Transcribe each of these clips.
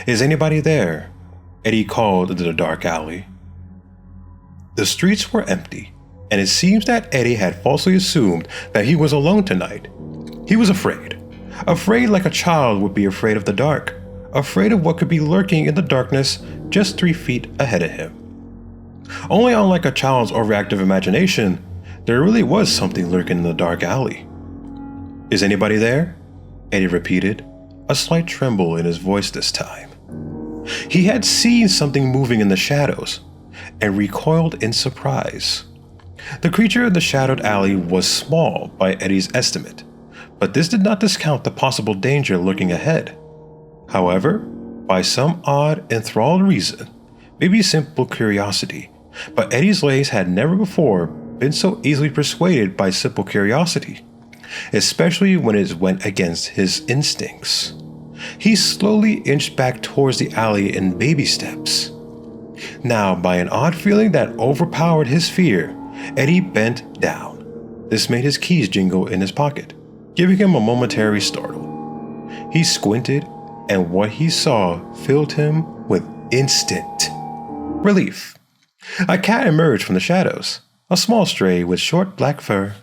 "Is anybody there?" Eddie called into the dark alley. The streets were empty, and it seems that Eddie had falsely assumed that he was alone tonight. He was afraid. Afraid like a child would be afraid of the dark. Afraid of what could be lurking in the darkness just 3 feet ahead of him. Only unlike a child's overactive imagination, there really was something lurking in the dark alley. "Is anybody there?" Eddie repeated, a slight tremble in his voice this time. He had seen something moving in the shadows and recoiled in surprise. The creature in the shadowed alley was small by Eddie's estimate, but this did not discount the possible danger lurking ahead. However, by some odd, enthralled reason, maybe simple curiosity, but Eddie's legs had never before been so easily persuaded by simple curiosity, especially when it went against his instincts. He slowly inched back towards the alley in baby steps. Now, by an odd feeling that overpowered his fear, Eddie bent down. This made his keys jingle in his pocket, giving him a momentary startle. He squinted, and what he saw filled him with instant relief. A cat emerged from the shadows, a small stray with short black fur.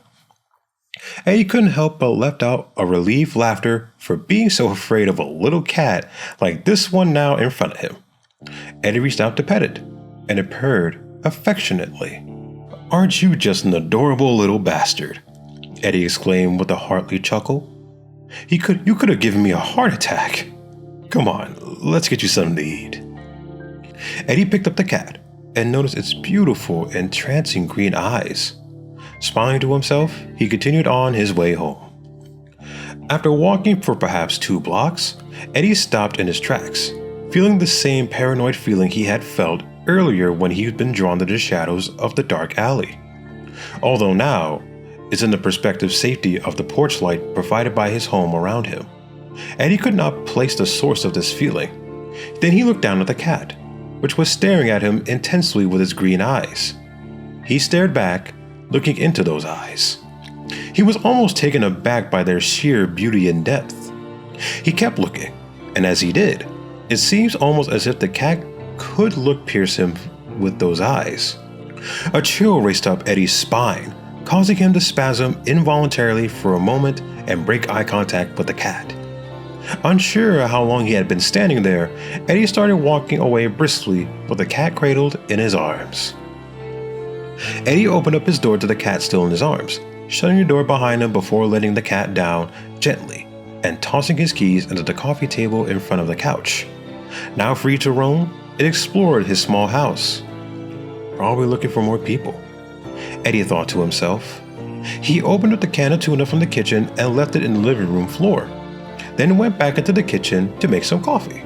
Eddie couldn't help but let out a relieved laughter for being so afraid of a little cat like this one now in front of him. Eddie reached out to pet it, and it purred affectionately. "Aren't you just an adorable little bastard?" Eddie exclaimed with a hearty chuckle. You could have given me a heart attack. Come on, let's get you something to eat." Eddie picked up the cat and noticed its beautiful, entrancing green eyes. Smiling to himself, he continued on his way home. After walking for perhaps 2 blocks, Eddie stopped in his tracks, feeling the same paranoid feeling he had felt earlier when he had been drawn to the shadows of the dark alley. Although now, it's in the perspective safety of the porch light provided by his home around him. Eddie could not place the source of this feeling. Then he looked down at the cat, which was staring at him intensely with its green eyes. He stared back, looking into those eyes. He was almost taken aback by their sheer beauty and depth. He kept looking, and as he did, it seems almost as if the cat could pierce him with those eyes. A chill raced up Eddie's spine, causing him to spasm involuntarily for a moment and break eye contact with the cat. Unsure how long he had been standing there, Eddie started walking away briskly with the cat cradled in his arms. Eddie opened up his door to the cat still in his arms, shutting the door behind him before letting the cat down gently and tossing his keys into the coffee table in front of the couch. Now free to roam, it explored his small house. Probably looking for more people, Eddie thought to himself. He opened up the can of tuna from the kitchen and left it in the living room floor, then went back into the kitchen to make some coffee.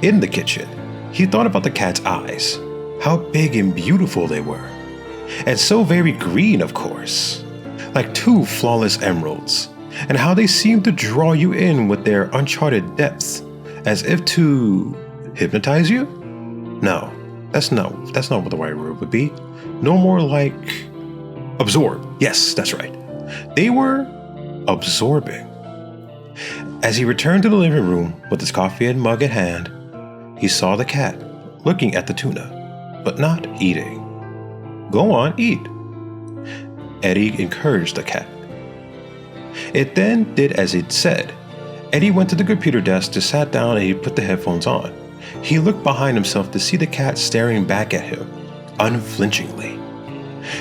In the kitchen, he thought about the cat's eyes, how big and beautiful they were, and so very green, of course, like 2 flawless emeralds, and how they seemed to draw you in with their uncharted depths, as if to hypnotize you? No, that's not what the right word would be. No more like absorb. Yes, that's right. They were absorbing. As he returned to the living room with his coffee and mug at hand, he saw the cat looking at the tuna, but not eating. "Go on, eat," Eddie encouraged the cat. It then did as it said. Eddie went to the computer desk to sit down and he put the headphones on. He looked behind himself to see the cat staring back at him, unflinchingly.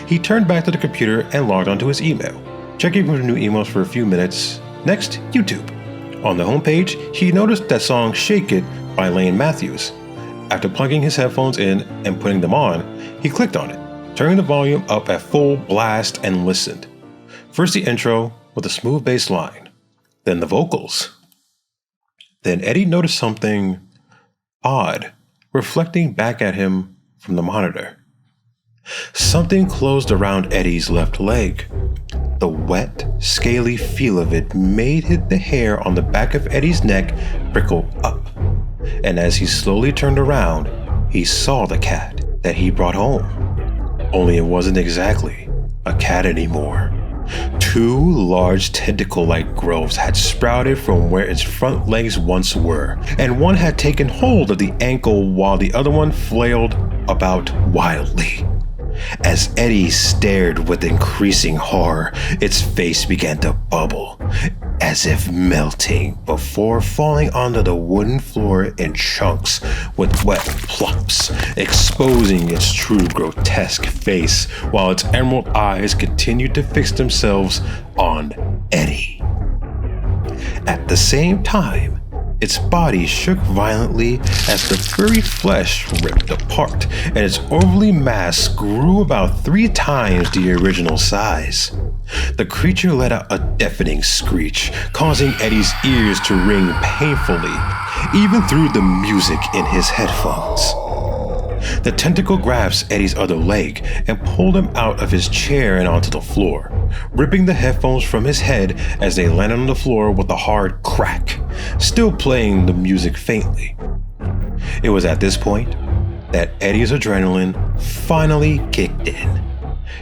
He turned back to the computer and logged onto his email, checking for new emails for a few minutes. Next, YouTube. On the homepage, he noticed that song Shake It by Lane Matthews. After plugging his headphones in and putting them on, he clicked on it, turning the volume up at full blast and listened. First the intro with a smooth bass line, then the vocals. Then Eddie noticed something odd reflecting back at him from the monitor. Something closed around Eddie's left leg. The wet, scaly feel of it made the hair on the back of Eddie's neck prickle up. And as he slowly turned around, he saw the cat that he brought home. Only it wasn't exactly a cat anymore. Two large tentacle-like growths had sprouted from where its front legs once were, and one had taken hold of the ankle while the other one flailed about wildly. As Eddie stared with increasing horror, its face began to bubble, as if melting, before falling onto the wooden floor in chunks with wet plumps, exposing its true grotesque face, while its emerald eyes continued to fix themselves on Eddie. At the same time, its body shook violently as the furry flesh ripped apart, and its overly mass grew about 3 times the original size. The creature let out a deafening screech, causing Eddie's ears to ring painfully, even through the music in his headphones. The tentacle grabs Eddie's other leg and pulled him out of his chair and onto the floor, ripping the headphones from his head as they landed on the floor with a hard crack, still playing the music faintly. It was at this point that Eddie's adrenaline finally kicked in.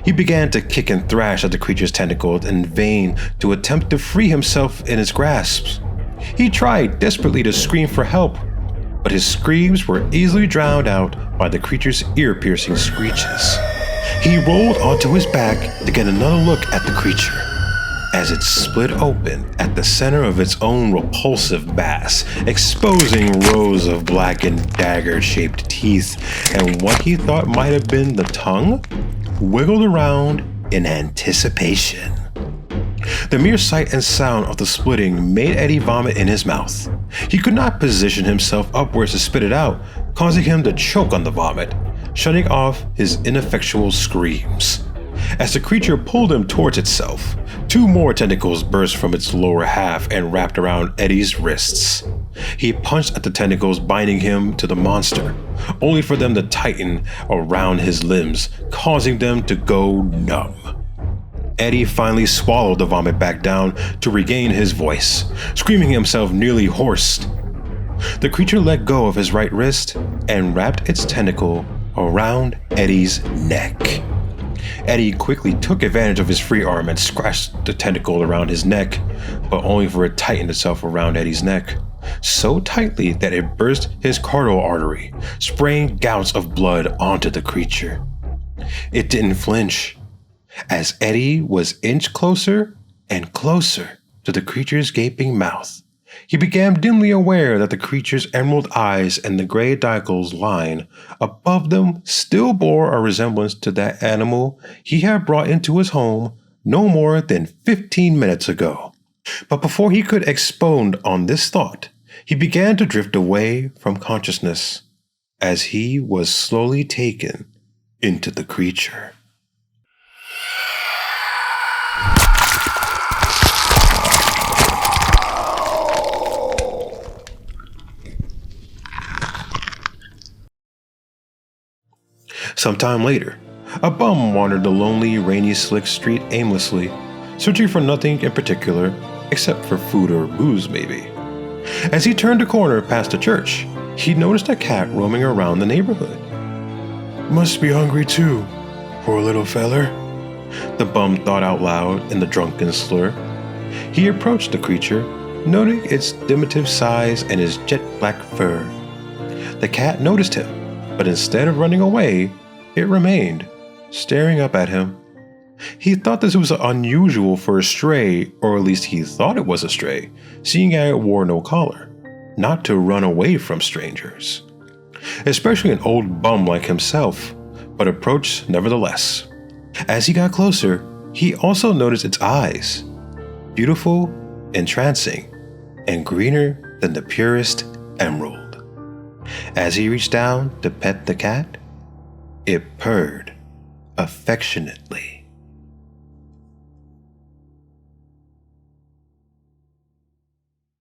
He began to kick and thrash at the creature's tentacles in vain to attempt to free himself in its grasp. He tried desperately to scream for help, but his screams were easily drowned out by the creature's ear-piercing screeches. He rolled onto his back to get another look at the creature, as it split open at the center of its own repulsive mass, exposing rows of blackened dagger-shaped teeth, and what he thought might have been the tongue wiggled around in anticipation. The mere sight and sound of the splitting made Eddie vomit in his mouth. He could not position himself upwards to spit it out, causing him to choke on the vomit, shutting off his ineffectual screams. As the creature pulled him towards itself, 2 more tentacles burst from its lower half and wrapped around Eddie's wrists. He punched at the tentacles binding him to the monster, only for them to tighten around his limbs, causing them to go numb. Eddie finally swallowed the vomit back down to regain his voice, screaming himself nearly hoarse. The creature let go of his right wrist and wrapped its tentacle around Eddie's neck. Eddie quickly took advantage of his free arm and scratched the tentacle around his neck, but only for it to tighten itself around Eddie's neck, so tightly that it burst his carotid artery, spraying gouts of blood onto the creature. It didn't flinch, as Eddie was inched closer and closer to the creature's gaping mouth. He became dimly aware that the creature's emerald eyes and the gray diacles line above them still bore a resemblance to that animal he had brought into his home no more than 15 minutes ago. But before he could expound on this thought, he began to drift away from consciousness as he was slowly taken into the creature. Sometime later, a bum wandered the lonely, rainy, slick street aimlessly, searching for nothing in particular except for food or booze, maybe. As he turned a corner past the church, he noticed a cat roaming around the neighborhood. "Must be hungry too, poor little feller," the bum thought out loud in the drunken slur. He approached the creature, noting its diminutive size and his jet black fur. The cat noticed him, but instead of running away, it remained, staring up at him. He thought this was unusual for a stray, or at least he thought it was a stray, seeing as it wore no collar, not to run away from strangers, especially an old bum like himself, but approached nevertheless. As he got closer, he also noticed its eyes, beautiful, entrancing, and greener than the purest emerald. As he reached down to pet the cat, it purred affectionately.